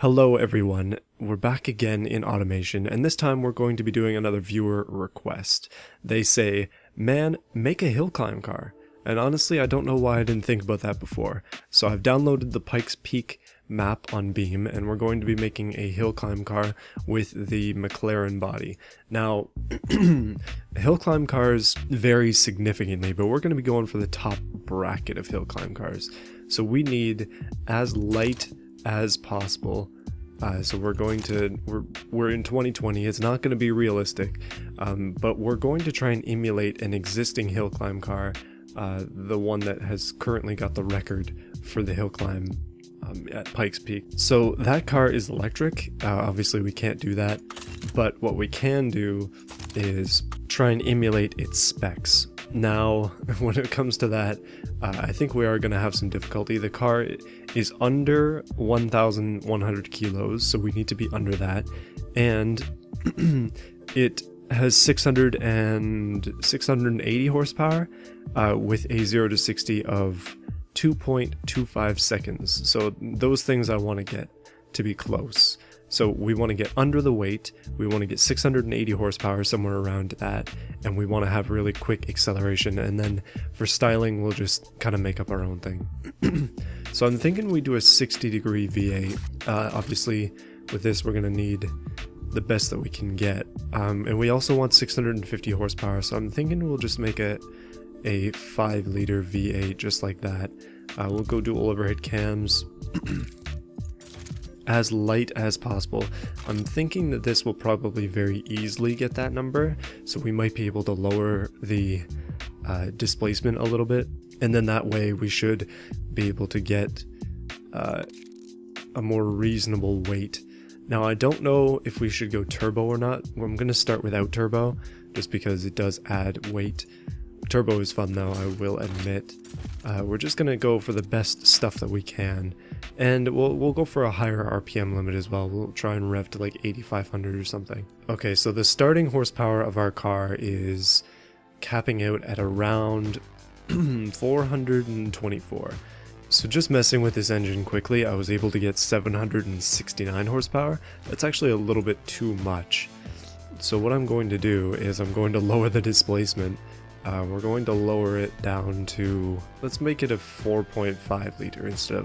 Hello everyone, we're back again in automation, and this time we're going to be doing another viewer request. They say, man, make a hill climb car. And honestly, I don't know why I didn't think about that before. So I've downloaded the Pikes Peak map on Beam, and we're going to be making a hill climb car with the McLaren body. Now, hill climb cars vary significantly, but we're going to be going for the top bracket of hill climb cars. So we need as light as possible. So we're in 2020. It's not going to be realistic, but we're going to try and emulate an existing hill climb car, the one that has currently got the record for the hill climb at Pikes Peak. So that car is electric. Obviously we can't do that, but what we can do is try and emulate its specs. Now, when it comes to that, I think we are going to have some difficulty. The car is under 1,100 kilos, so we need to be under that, and it has 680 horsepower with a 0 to 60 of 2.25 seconds. So those things I want to get to be close. So we want to get under the weight, we want to get 680 horsepower, somewhere around that, and we want to have really quick acceleration, and then for styling we'll just kind of make up our own thing. So I'm thinking we do a 60-degree V8. Obviously with this we're going to need the best that we can get, and we also want 650 horsepower, so I'm thinking we'll just make a 5-liter V8 just like that. We'll go dual overhead cams. As light as possible. I'm thinking that this will probably very easily get that number, so we might be able to lower the displacement a little bit, and then that way we should be able to get a more reasonable weight. Now I don't know if we should go turbo or not. I'm going to start without turbo just because it does add weight. Turbo is fun though, I will admit. We're just going to go for the best stuff that we can, and we'll go for a higher RPM limit as well. We'll try and rev to like 8,500 or something. Okay, so the starting horsepower of our car is capping out at around 424. So just messing with this engine quickly, I was able to get 769 horsepower. That's actually a little bit too much. So what I'm going to do is I'm going to lower the displacement. We're going to lower it down to, let's make it a 4.5 liter instead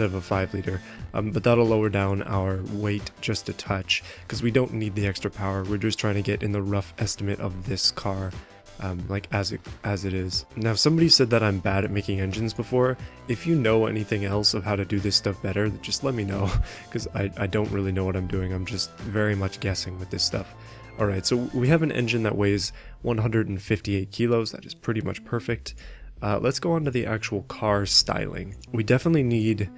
of a 5 liter, but that'll lower down our weight just a touch because we don't need the extra power. We're just trying to get in the rough estimate of this car, like as it is. Now somebody said that I'm bad at making engines before. If you know anything else of how to do this stuff better, just let me know, because I don't really know what I'm doing. I'm just very much guessing with this stuff. Alright, so we have an engine that weighs 158 kilos, that is pretty much perfect. Let's go on to the actual car styling. We definitely need,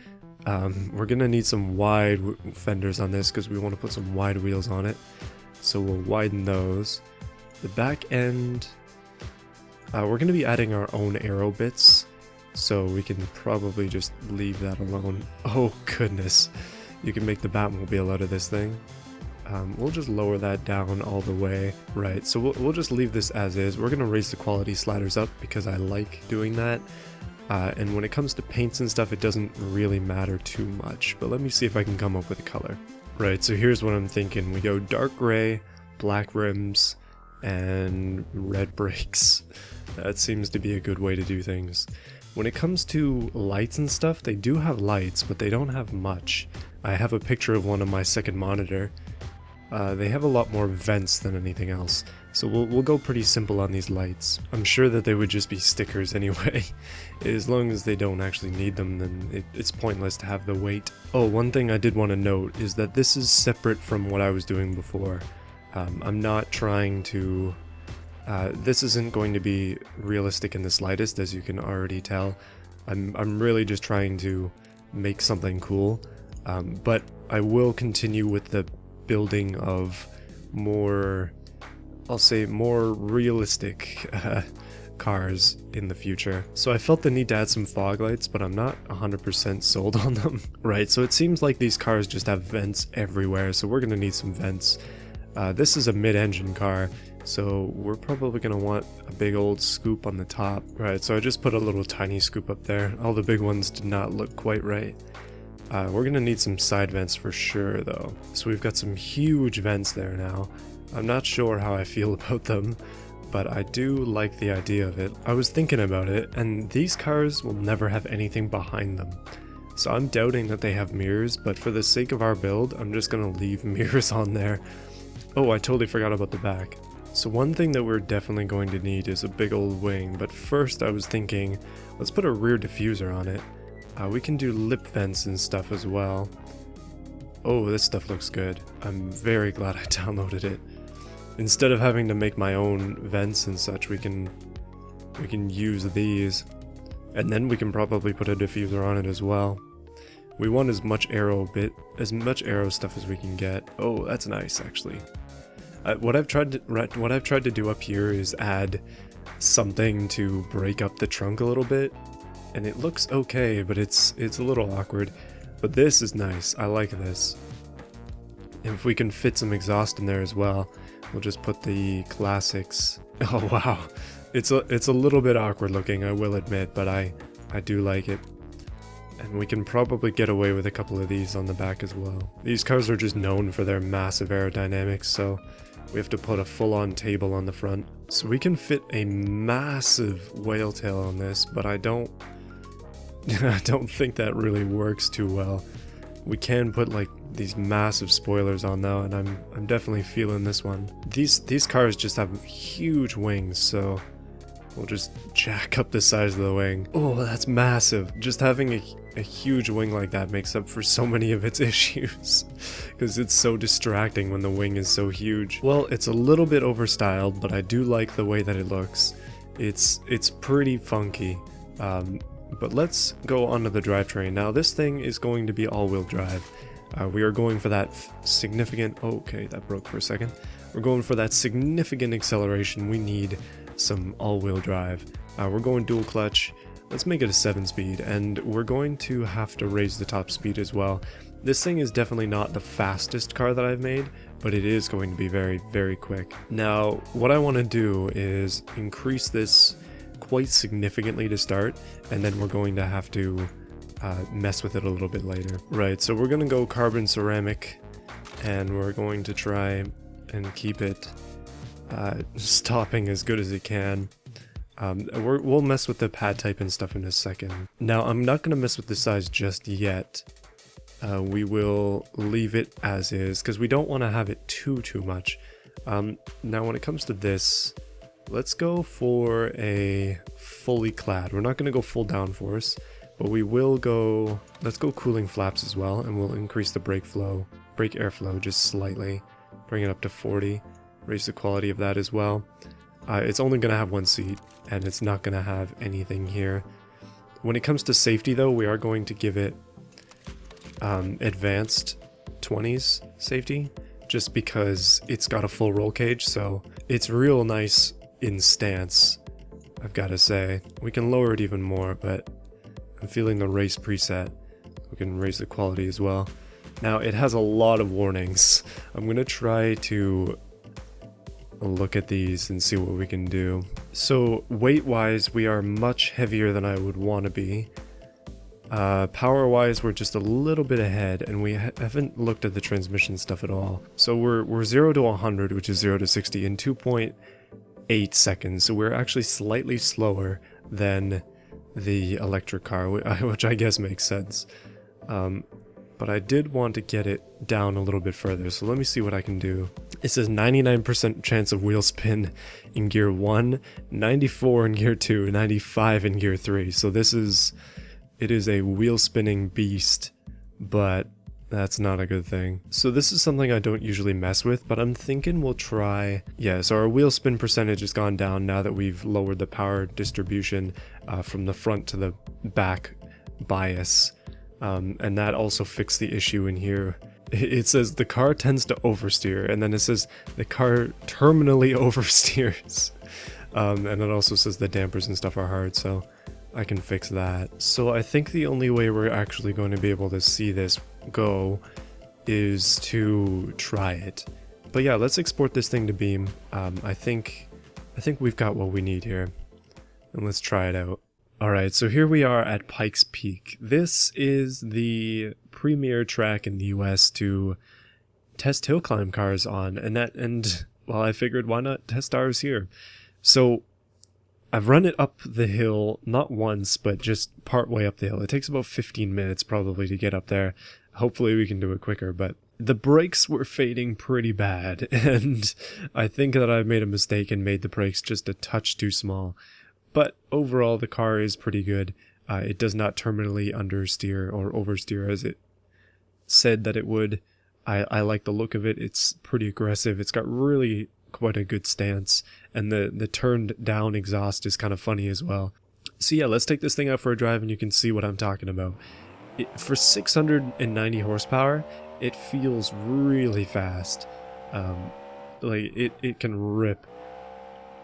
we're going to need some wide fenders on this because we want to put some wide wheels on it. So we'll widen those. The back end, we're going to be adding our own aero bits, so we can probably just leave that alone. Oh goodness, you can make the Batmobile out of this thing. We'll just lower that down all the way. Right, so we'll just leave this as is. We're going to raise the quality sliders up because I like doing that. And when it comes to paints and stuff, it doesn't really matter too much. But let me see if I can come up with a color. Right, so here's what I'm thinking. We go dark gray, black rims, and red brakes. That seems to be a good way to do things. When it comes to lights and stuff, they do have lights, but they don't have much. I have a picture of one on my second monitor. They have a lot more vents than anything else, so we'll go pretty simple on these lights. I'm sure that they would just be stickers anyway. As long as they don't actually need them, then it's pointless to have the weight. Oh, one thing I did want to note is that this is separate from what I was doing before. I'm not trying to... this isn't going to be realistic in the slightest, as you can already tell. I'm really just trying to make something cool, but I will continue with the building of more, I'll say more realistic cars in the future. So I felt the need to add some fog lights, but I'm not 100% sold on them. Right, so it seems like these cars just have vents everywhere, so we're going to need some vents. This is a mid-engine car, so we're probably going to want a big old scoop on the top. Right, so I just put a little tiny scoop up there. All the big ones did not look quite right. We're gonna need some side vents for sure though. So we've got some huge vents there now. I'm not sure how I feel about them, but I do like the idea of it. I was thinking about it, and these cars will never have anything behind them. So I'm doubting that they have mirrors, but for the sake of our build, I'm just gonna leave mirrors on there. Oh, I totally forgot about the back. So one thing that we're definitely going to need is a big old wing, but first I was thinking, let's put a rear diffuser on it. We can do lip vents and stuff as well. Oh, this stuff looks good. I'm very glad I downloaded it. Instead of having to make my own vents and such, we can use these. And then we can probably put a diffuser on it as well. We want as much aero stuff as we can get. Oh, that's nice actually. What I've tried to do up here is add something to break up the trunk a little bit, and it looks okay, but it's a little awkward. But this is nice. I like this. And if we can fit some exhaust in there as well, we'll just put the classics. Oh wow, it's a little bit awkward looking, I will admit, but I do like it. And we can probably get away with a couple of these on the back as well. These cars are just known for their massive aerodynamics, so we have to put a full-on table on the front. So we can fit a massive whale tail on this, but I don't think that really works too well. We can put like these massive spoilers on though, and I'm definitely feeling this one. These cars just have huge wings, so we'll just jack up the size of the wing. Oh, that's massive. Just having a huge wing like that makes up for so many of its issues, because it's so distracting when the wing is so huge. Well, it's a little bit overstyled, but I do like the way that it looks. It's pretty funky. But let's go onto the drivetrain. Now this thing is going to be all-wheel drive. We are going for that significant... Oh, okay, that broke for a second. We're going for that significant acceleration. We need some all-wheel drive. We're going dual clutch. Let's make it a 7-speed, and we're going to have to raise the top speed as well. This thing is definitely not the fastest car that I've made, but it is going to be very, very quick. Now, what I want to do is increase this quite significantly to start, and then we're going to have to mess with it a little bit later. Right, so we're going to go carbon ceramic, and we're going to try and keep it stopping as good as it can. We'll mess with the pad type and stuff in a second. Now, I'm not going to mess with the size just yet. We will leave it as is, because we don't want to have it too much. Now, when it comes to this, let's go for a fully clad. We're not going to go full downforce, but we will go... Let's go cooling flaps as well, and we'll increase the brake airflow just slightly. Bring it up to 40. Raise the quality of that as well. It's only going to have one seat, and it's not going to have anything here. When it comes to safety though, we are going to give it advanced 20s safety, just because it's got a full roll cage, so it's real nice in stance, I've got to say. We can lower it even more, but I'm feeling the race preset. We can raise the quality as well. Now, it has a lot of warnings. I'm going to try to look at these and see what we can do. So weight-wise, we are much heavier than I would want to be. Power-wise, we're just a little bit ahead, and we haven't looked at the transmission stuff at all. So we're 0 to 100, which is 0 to 60, in 2.8 seconds. So we're actually slightly slower than the electric car, which I guess makes sense. But I did want to get it down a little bit further, so let me see what I can do. It says 99% chance of wheel spin in gear 1, 94 in gear 2, 95 in gear 3. So it is a wheel spinning beast, but that's not a good thing. So this is something I don't usually mess with, but I'm thinking we'll try... Yeah, so our wheel spin percentage has gone down now that we've lowered the power distribution from the front to the back bias. And that also fixed the issue in here. It says the car tends to oversteer, and then it says the car terminally oversteers. And it also says the dampers and stuff are hard, so I can fix that. So I think the only way we're actually going to be able to see this go is to try it. But yeah, let's export this thing to Beam. I think we've got what we need here. And let's try it out. Alright, so here we are at Pikes Peak. This is the premier track in the US to test Hillclimb cars on, and well, I figured why not test ours here. So I've run it up the hill, not once, but just part way up the hill. It takes about 15 minutes probably to get up there. Hopefully we can do it quicker, but the brakes were fading pretty bad, and I think that I made a mistake and made the brakes just a touch too small. But overall, the car is pretty good. It does not terminally understeer or oversteer as it said that it would. I like the look of it. It's pretty aggressive. It's got really quite a good stance, and the turned down exhaust is kind of funny as well. So yeah, let's take this thing out for a drive and you can see what I'm talking about. For 690 horsepower, it feels really fast. Like it can rip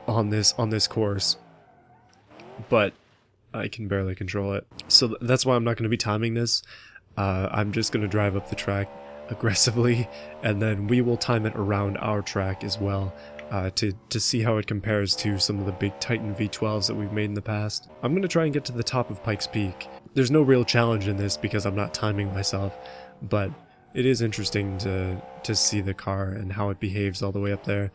on this course, but I can barely control it. So that's why I'm not going to be timing this. I'm just going to drive up the track aggressively, and then we will time it around our track as well, to see how it compares to some of the big Titan V12s that we've made in the past. I'm going to try and get to the top of Pikes Peak. There's no real challenge in this because I'm not timing myself, but it is interesting to see the car and how it behaves all the way up there.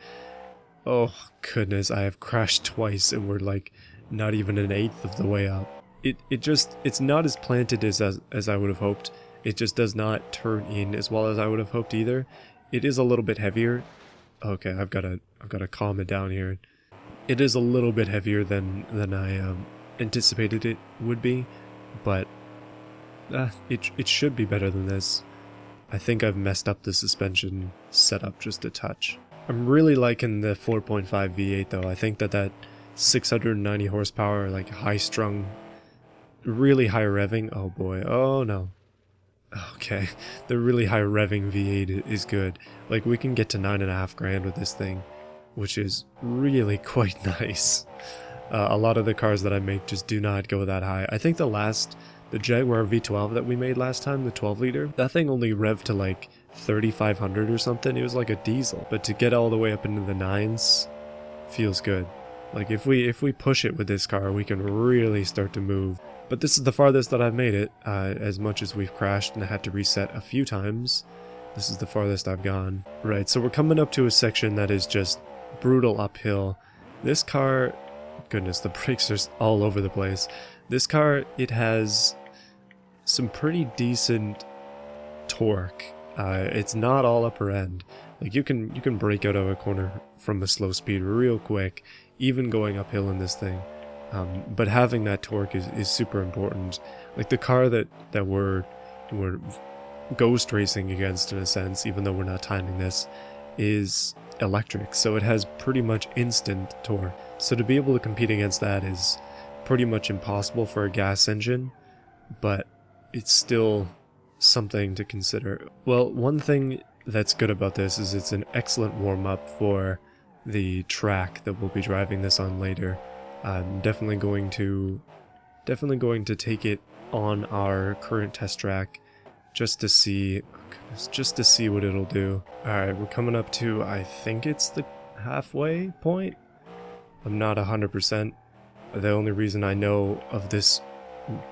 Oh goodness, I have crashed twice and we're like not even an eighth of the way up. It's not as planted as I would have hoped. It just does not turn in as well as I would have hoped either. It is a little bit heavier. Okay, I've got to calm it down here. It is a little bit heavier than I anticipated it would be, but it should be better than this. I think I've messed up the suspension setup just a touch. I'm really liking the 4.5 V8 though. I think that 690 horsepower, like high strung, really high revving. Oh boy, oh no. Okay, the really high revving V8 is good. Like we can get to 9.5 grand with this thing, which is really quite nice. A lot of the cars that I make just do not go that high. I think the Jaguar V12 that we made last time, the 12 liter, that thing only revved to like 3,500 or something. It was like a diesel, but to get all the way up into the 9s feels good. Like if we push it with this car, we can really start to move. But this is the farthest that I've made it, as much as we've crashed and had to reset a few times. This is the farthest I've gone. Right, so we're coming up to a section that is just brutal uphill. This car, goodness, the brakes are all over the place. This car, it has some pretty decent torque. It's not all upper end. Like you can break out of a corner from a slow speed real quick, even going uphill in this thing. But having that torque is super important. Like the car that we're ghost racing against in a sense, even though we're not timing this, is electric, so it has pretty much instant torque. So to be able to compete against that is pretty much impossible for a gas engine, but it's still something to consider. Well, one thing that's good about this is it's an excellent warm-up for the track that we'll be driving this on later. I'm definitely going to take it on our current test track just to see what it'll do. Alright, we're coming up to, I think it's the halfway point? I'm not 100%. The only reason I know of this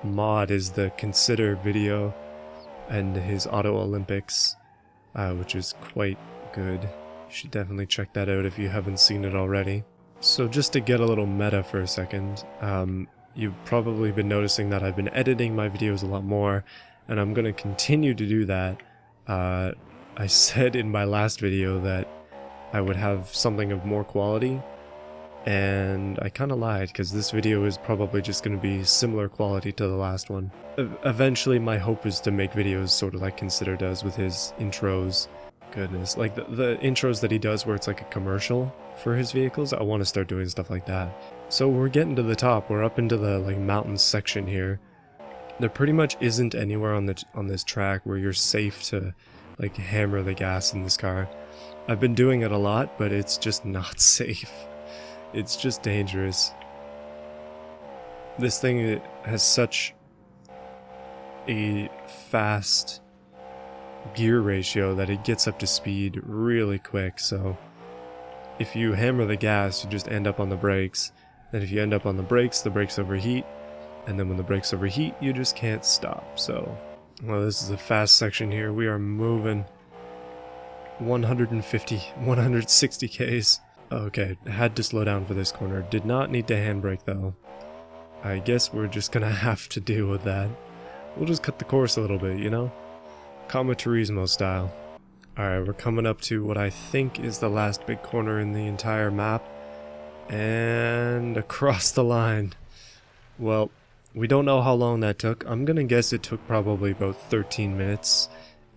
mod is the Consider video and his Auto Olympics, which is quite good. You should definitely check that out if you haven't seen it already. So just to get a little meta for a second, you've probably been noticing that I've been editing my videos a lot more, and I'm going to continue to do that. I said in my last video that I would have something of more quality, and I kind of lied, because this video is probably just going to be similar quality to the last one. Eventually my hope is to make videos sort of like Consider does with his intros. Goodness, like the intros that he does where it's like a commercial for his vehicles. I want to start doing stuff like that. So we're getting to the top. We're up into the like mountain section here. There pretty much isn't anywhere on this track where you're safe to like hammer the gas in this car. I've been doing it a lot, but it's just not safe. It's just dangerous. This thing has such a fast gear ratio that it gets up to speed really quick, so if you hammer the gas, you just end up on the brakes. Then if you end up on the brakes overheat, and then when the brakes overheat, you just can't stop. So, well, this is a fast section here. We are moving 150, 160 Ks. Okay, had to slow down for this corner. Did not need to handbrake though. I guess we're just gonna have to deal with that. We'll just cut the course a little bit, you know? Calma Turismo style. Alright, we're coming up to what I think is the last big corner in the entire map. And across the line. Well, we don't know how long that took. I'm gonna guess it took probably about 13 minutes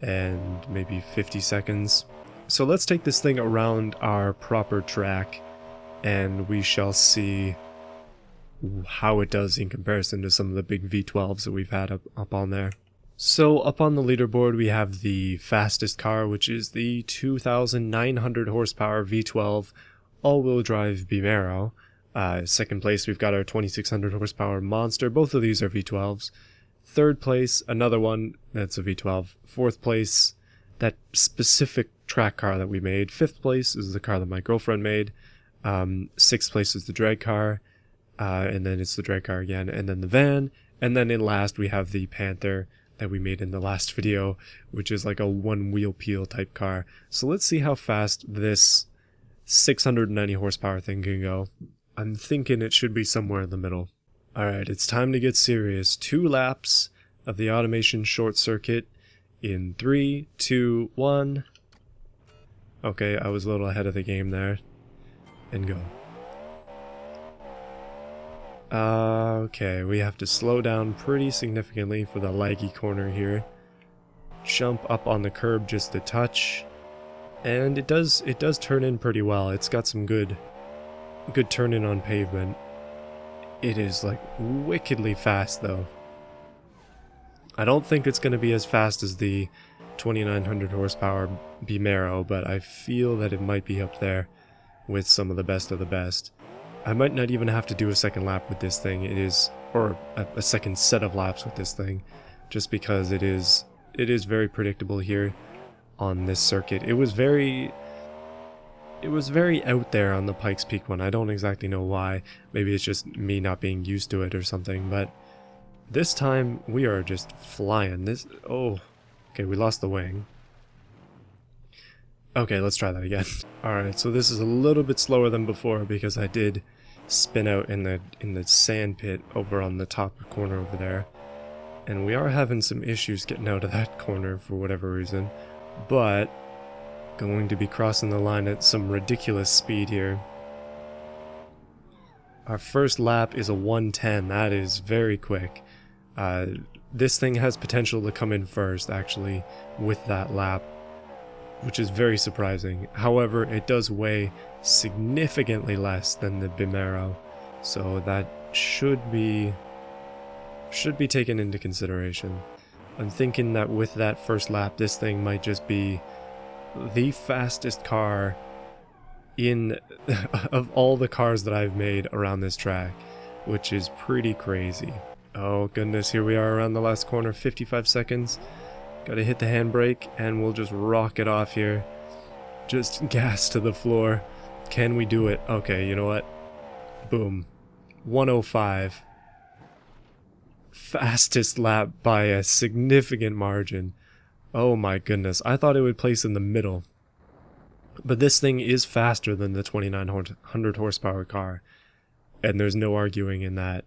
and maybe 50 seconds. So let's take this thing around our proper track and we shall see how it does in comparison to some of the big V12s that we've had up on there. So up on the leaderboard we have the fastest car, which is the 2,900 horsepower V12 all-wheel drive Beam Aero. Second place we've got our 2,600 horsepower Monster. Both of these are V12s. Third place, another one that's a V12. Fourth place, that specific track car that we made. Fifth place is the car that my girlfriend made. Sixth place is the drag car. And then it's the drag car again. And then the van. And then in last we have the Panther that we made in the last video, which is like a one-wheel peel type car. So let's see how fast this 690 horsepower thing can go. I'm thinking it should be somewhere in the middle. Alright, it's time to get serious. 2 laps of the automation short circuit in 3, 2, 1. Okay, I was a little ahead of the game there. And go. Okay, we have to slow down pretty significantly for the laggy corner here. Jump up on the curb just a touch. And it does turn in pretty well. It's got some good turn in on pavement. It is like wickedly fast though. I don't think it's going to be as fast as the 2,900 horsepower Beam Aero, but I feel that it might be up there with some of the best. I might not even have to do a second lap with this thing. Or a second set of laps with this thing, just because it is very predictable here on this circuit. It was very out there on the Pikes Peak one. I don't exactly know why. Maybe it's just me not being used to it or something, but this time we are just flying. Okay, we lost the wing. Okay, let's try that again. Alright, so this is a little bit slower than before because I did spin out in the sand pit over on the top corner over there. And we are having some issues getting out of that corner for whatever reason. But going to be crossing the line at some ridiculous speed here. Our first lap is a 1:10. That is very quick. This thing has potential to come in first, actually, with that lap, which is very surprising. However, it does weigh significantly less than the Beam Aero, so that should be taken into consideration. I'm thinking that with that first lap, this thing might just be the fastest car of all the cars that I've made around this track, which is pretty crazy. Oh goodness, here we are around the last corner, 55 seconds. Gotta hit the handbrake and we'll just rock it off here. Just gas to the floor. Can we do it? Okay, you know what? Boom. 105. Fastest lap by a significant margin. Oh my goodness, I thought it would place in the middle. But this thing is faster than the 2,900 horsepower car, and there's no arguing in that.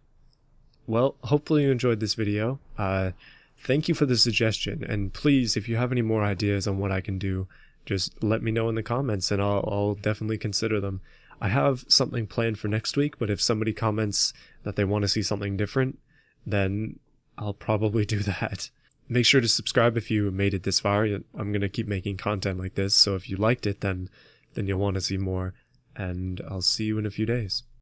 Well, hopefully you enjoyed this video. Thank you for the suggestion, and please, if you have any more ideas on what I can do, just let me know in the comments and I'll definitely consider them. I have something planned for next week, but if somebody comments that they want to see something different, then I'll probably do that. Make sure to subscribe if you made it this far. I'm going to keep making content like this, so if you liked it, then you'll want to see more, and I'll see you in a few days.